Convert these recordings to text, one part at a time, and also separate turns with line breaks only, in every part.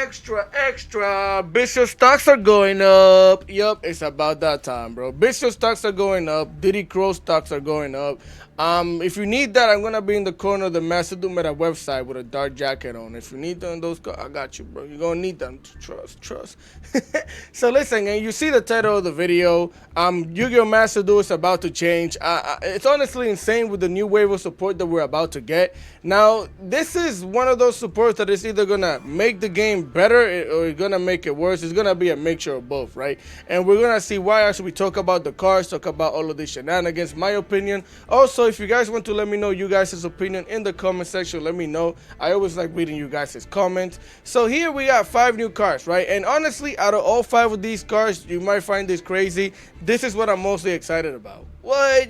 Extra. Bishop stocks are going up. Yup, it's about that time, bro. Bishop stocks are going up. Diddy Crow stocks are going up. If you need that, I'm gonna be in the corner of the Master Doom Meta website with a dark jacket on. If you need them, I got you, bro. You're gonna need them. Trust. So listen, and you see the title of the video. Yu-Gi-Oh! Master Duel is about to change. It's honestly insane with the new wave of support that we're about to get. Now, this is one of those supports that is either gonna make the game better or it's gonna make it worse. It's gonna be a mixture of both, right? And we're gonna see why. As we talk about the cards, talk about all of these shenanigans, my opinion. Also, if you guys want to let me know you guys' opinion in the comment section, let me know. I always like reading you guys' comments. So here we got 5 new cards, right? And honestly, out of all 5 of these cards, you might find this crazy. This is what I'm mostly excited about. What?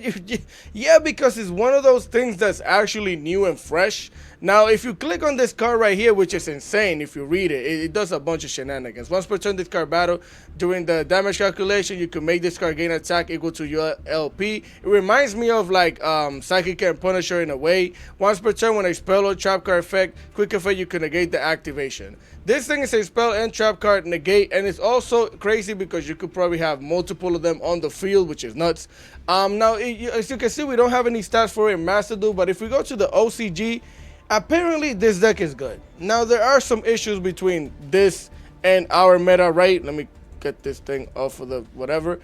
Yeah, because it's one of those things that's actually new and fresh. Now, if you click on this card right here, which is insane, if you read it, it does a bunch of shenanigans. Once per turn this card battle, during the damage calculation, you can make this card gain attack equal to your LP. It reminds me of like Psychic and Punisher in a way. Once per turn, when a spell or trap card effect, quick effect, you can negate the activation. This thing is a spell and trap card negate, and it's also crazy because you could probably have multiple of them on the field, which is nuts. Now, as you can see, we don't have any stats for it in Master Duel, but if we go to the OCG, apparently this deck is good. Now, there are some issues between this and our meta, right? Let me get this thing off of the whatever.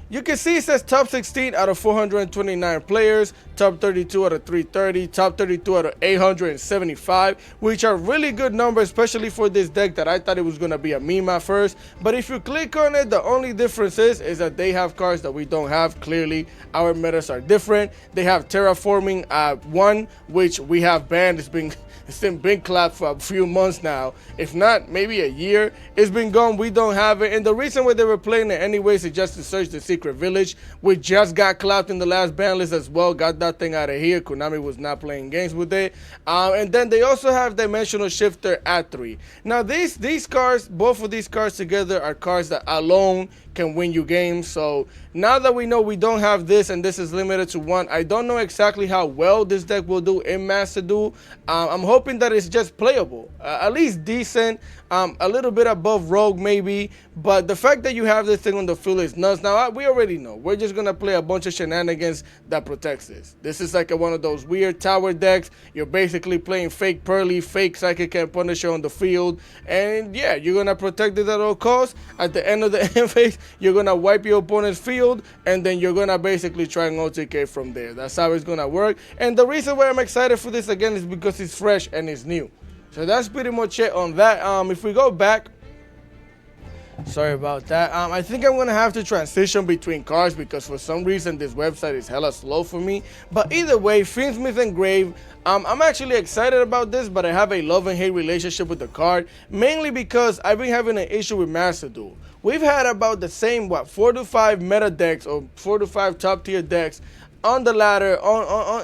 You can see it says top 16 out of 429 players, top 32 out of 330, top 32 out of 875, which are really good numbers, especially for this deck that I thought it was going to be a meme at first. But if you click on it, the only difference is that they have cards that we don't have. Clearly, our metas are different. They have Terraforming 1, which we have banned. It's been clapped for a few months now, if not maybe a year. It's been gone. We don't have it, and the reason why they were playing it anyways is just to search the secret village, which just got clapped in the last ban list as well. Got that thing out of here. Konami was not playing games with it. And then they also have Dimensional Shifter at 3. Now these cards, both of these cards together, are cards that alone can win you games. So now that we know we don't have this and this is limited to 1, I don't know exactly how well this deck will do in Master Duel. I'm hoping that it's just playable, at least decent, a little bit above Rogue maybe, but the fact that you have this thing on the field is nuts. Now, we already know. We're just going to play a bunch of shenanigans that protects this. This is like one of those weird tower decks. You're basically playing fake Pearly, fake Psychic and Punisher on the field, and yeah, you're going to protect it at all costs. At the end of the end phase, you're going to wipe your opponent's field, and then you're going to basically try and OTK from there. That's how it's going to work. And the reason why I'm excited for this again is because it's fresh and it's new. So that's pretty much it on that. If we go back, sorry about that. I think I'm going to have to transition between cards because for some reason this website is hella slow for me. But either way, Fiendsmith and Grave, I'm actually excited about this, but I have a love and hate relationship with the card, mainly because I've been having an issue with Master Duel. We've had about the same, 4 to 5 meta decks or 4 to 5 top tier decks on the ladder,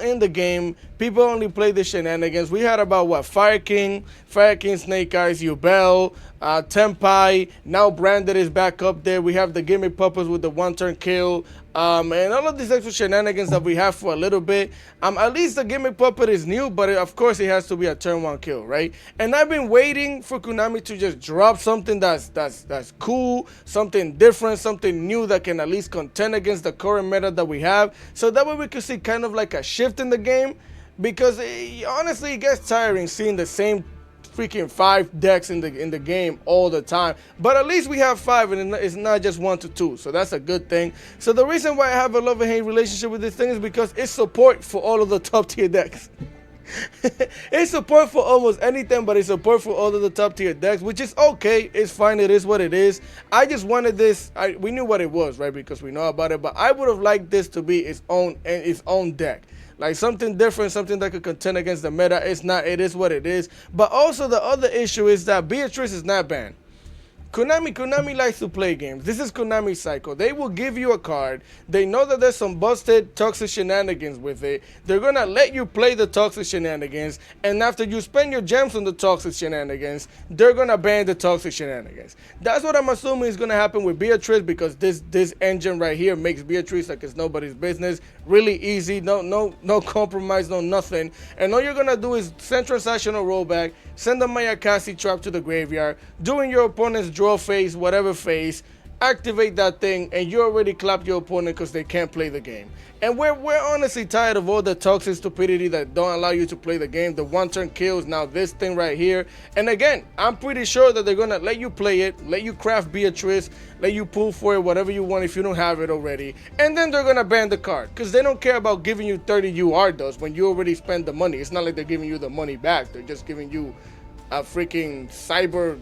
in the game. People only play the shenanigans. We had about Fire King, Snake Eyes, Yubel, Tenpai. Now Branded is back up there. We have the Gimmick Puppets with the 1-turn kill. And all of these extra shenanigans that we have for a little bit. At least the Gimmick Puppet is new, but of course it has to be a turn 1 kill, right? And I've been waiting for Konami to just drop something that's cool, something different, something new that can at least contend against the current meta that we have. So that way we could see kind of like a shift in the game. Because honestly, it gets tiring seeing the same freaking 5 decks in the game all the time. But at least we have 5 and it's not just 1 to 2. So that's a good thing. So the reason why I have a love and hate relationship with this thing is because it's support for all of the top tier decks. It's support for almost anything, but it's support for all of the top tier decks, which is okay. It's fine. It is what it is. I just wanted this. We knew what it was, right? Because we know about it. But I would have liked this to be its own deck. Like something different, something that could contend against the meta. It's not. It is what it is. But also the other issue is that Beatrice is not banned. Konami likes to play games. This is Konami's cycle. They will give you a card. They know that there's some busted toxic shenanigans with it. They're gonna let you play the toxic shenanigans, and after you spend your gems on the toxic shenanigans, they're gonna ban the toxic shenanigans. That's what I'm assuming is gonna happen with Beatrice, because this engine right here makes Beatrice like it's nobody's business. Really easy, no compromise, no nothing. And all you're gonna do is send transactional rollback, send a Mayakasi trap to the graveyard, during your opponent's draw phase, whatever phase, activate that thing, and you already clapped your opponent because they can't play the game. And we're honestly tired of all the toxic stupidity that don't allow you to play the game. The one-turn kills, now this thing right here. And again, I'm pretty sure that they're gonna let you play it, let you craft Beatrice, let you pull for it, whatever you want if you don't have it already. And then they're gonna ban the card, because they don't care about giving you 30 UR does when you already spend the money. It's not like they're giving you the money back. They're just giving you a freaking cyber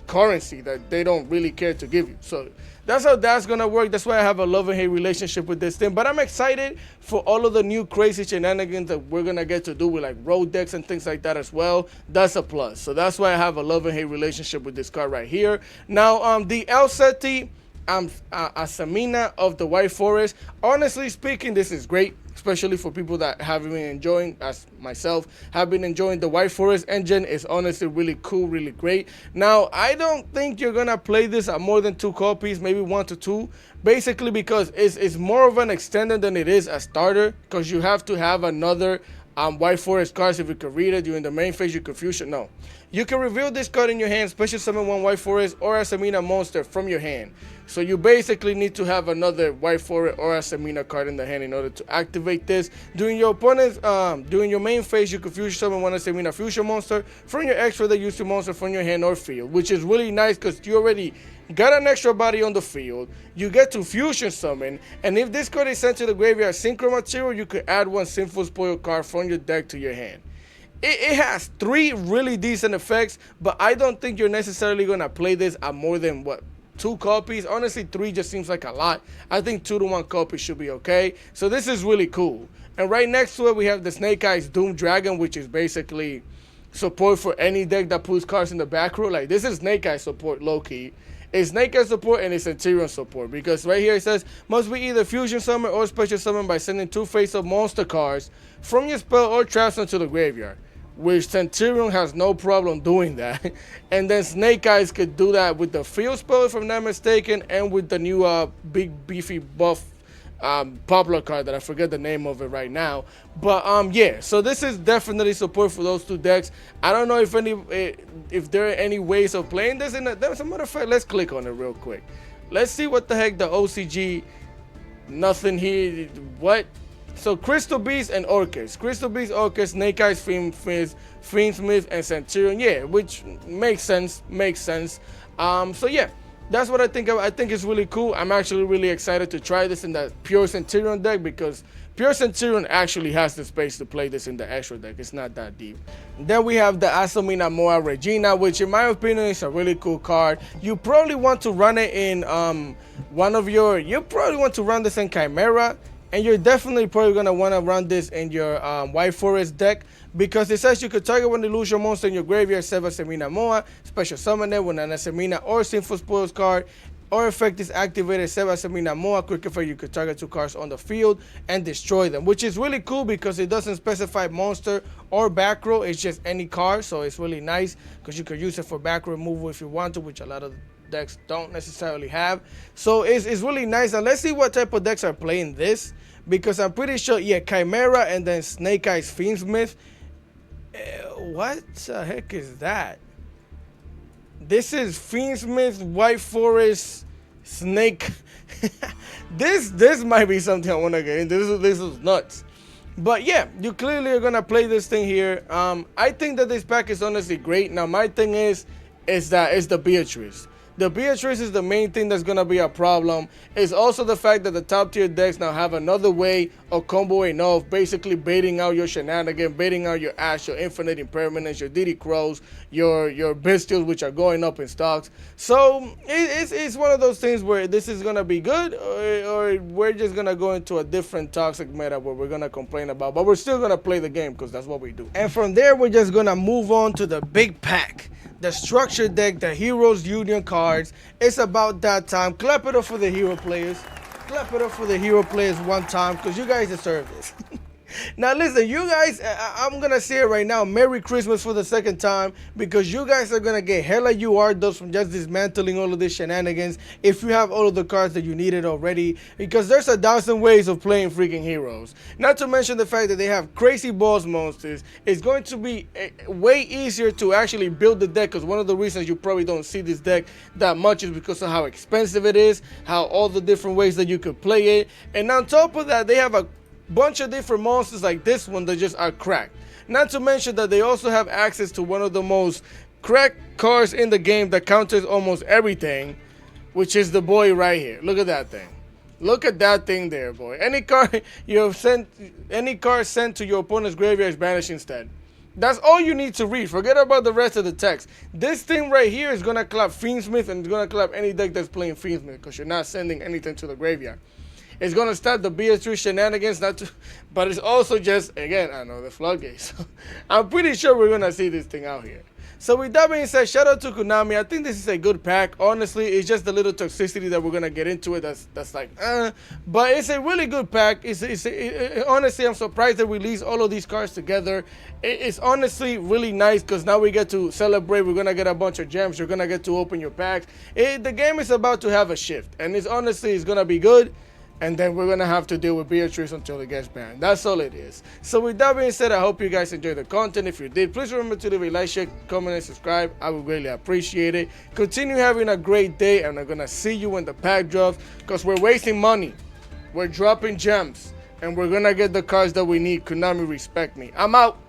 currency that they don't really care to give you. So that's how that's gonna work. That's why I have a love and hate relationship with this thing. But I'm excited for all of the new crazy shenanigans that we're gonna get to do with like road decks and things like that as well. That's a plus. So that's why I have a love and hate relationship with this card right here. Now the El Seti Azamina of the White Forest. Honestly speaking, this is great, especially for people that have been enjoying, as myself, have been enjoying the White Forest engine. Is honestly really cool, really great. Now, I don't think you're gonna play this at more than 2 copies, maybe 1 to 2, basically because it's more of an extended than it is a starter, because you have to have another White Forest cards. If you could read it during the main phase, you could fusion. No, you can reveal this card in your hand, special summon 1 White Forest or Azamina monster from your hand. So you basically need to have another White Forest or Azamina card in the hand in order to activate this. During your opponent's, during your main phase, you could fusion summon 1 Azamina fusion monster from your extra that used to monster from your hand or field, which is really nice because you already got an extra body on the field. You get to fusion summon, and if this card is sent to the graveyard synchro material, you could add 1 Sinful Spoil card from your deck to your hand. It has 3 really decent effects, but I don't think you're necessarily gonna play this at more than 2 copies. Honestly, 3 just seems like a lot. I think 2 to 1 copies should be okay. So this is really cool. And right next to it, we have the Snake Eyes Doom Dragon, which is basically support for any deck that puts cards in the back row. Like, this is Snake Eyes support, low-key. It's Snake Eyes support and it's Centurion support, because right here it says, must be either fusion summon or special summon by sending 2 face-up monster cards from your spell or traps into the graveyard, which Centurion has no problem doing that. And then Snake Eyes could do that with the field spell, if I'm not mistaken, and with the new big beefy buff popular card that I forget the name of it right now. But yeah, so this is definitely support for those 2 decks. I don't know if there are any ways of playing this. And as a matter of fact, let's click on it real quick. Let's see what the heck the OCG. Nothing here. What? So Crystal Beast and Orcus. Crystal Beast, Orcus, Snake Eyes, Fiendsmith, and Centurion. Yeah, which makes sense. So yeah, that's what I think of. I think it's really cool. I'm actually really excited to try this in the pure Centurion deck, because pure Centurion actually has the space to play this in the extra deck. It's not that deep. Then we have the Azamina Moa Regina, which in my opinion is a really cool card. You probably want to run it in you probably want to run this in Chimera. And you're definitely probably going to want to run this in your White Forest deck, because it says you could target 1 illusion monster in your graveyard, save Azamina Moa, special summon it when an Azamina or Sinful Spoils card or effect is activated, save Azamina Moa, quick effect, you could target 2 cards on the field and destroy them, which is really cool because it doesn't specify monster or back row, it's just any card. So it's really nice because you could use it for back row removal if you want to, which a lot of decks don't necessarily have. So it's really nice. And let's see what type of decks are playing this, because I'm pretty sure, yeah, Chimera and then Snake Eyes Fiendsmith. What the heck is that? This is Fiendsmith, White Forest, Snake. This might be something I want to get into. This is nuts. But yeah, you clearly are gonna play this thing here. I think that this pack is honestly great. Now my thing is the Beatrice. The Beatrice is the main thing that's going to be a problem. It's also the fact that the top tier decks now have another way of comboing off, basically baiting out your shenanigans, baiting out your Ash, your Infinite Impermanence, your DD Crows, your Bestials, which are going up in stocks. So it's one of those things where this is going to be good, or we're just going to go into a different toxic meta where we're going to complain about, but we're still going to play the game because that's what we do. And from there, we're just going to move on to the big pack. the structure deck, the Heroes Union cards. It's about that time. Clap it up for the hero players. Clap it up for the hero players one time, because you guys deserve this. Now listen, you guys, I'm gonna say it right now, Merry Christmas for the second time, because you guys are gonna get hella UR from just dismantling all of these shenanigans if you have all of the cards that you needed already, because there's 1,000 ways of playing freaking heroes. Not to mention the fact that they have crazy boss monsters. It's going to be way easier to actually build the deck, because one of the reasons you probably don't see this deck that much is because of how expensive it is, how all the different ways that you could play it, and on top of that, they have a bunch of different monsters like this one that just are cracked. Not to mention that they also have access to one of the most cracked cards in the game that counters almost everything, which is the boy right here. Look at that thing. Look at that thing there, boy. Any card you have sent, any card sent to your opponent's graveyard is banished instead. That's all you need to read. Forget about the rest of the text. This thing right here is gonna clap Fiendsmith, and it's gonna clap any deck that's playing Fiendsmith, because you're not sending anything to the graveyard. It's going to start the BS3 shenanigans, but it's also just, again, I know the floodgates. I'm pretty sure we're going to see this thing out here. So with that being said, shout out to Konami. I think this is a good pack. Honestly, it's just the little toxicity that we're going to get into it that's like, but it's a really good pack. Honestly, I'm surprised they released all of these cards together. It's honestly really nice, because now we get to celebrate. We're going to get a bunch of gems. You're going to get to open your packs. The game is about to have a shift, and it's going to be good. And then we're going to have to deal with Beatrice until it gets banned. That's all it is. So with that being said, I hope you guys enjoyed the content. If you did, please remember to leave a like, share, comment, and subscribe. I would greatly appreciate it. Continue having a great day, and I'm going to see you when the pack drops, because we're wasting money. We're dropping gems, and we're going to get the cards that we need. Konami, respect me. I'm out.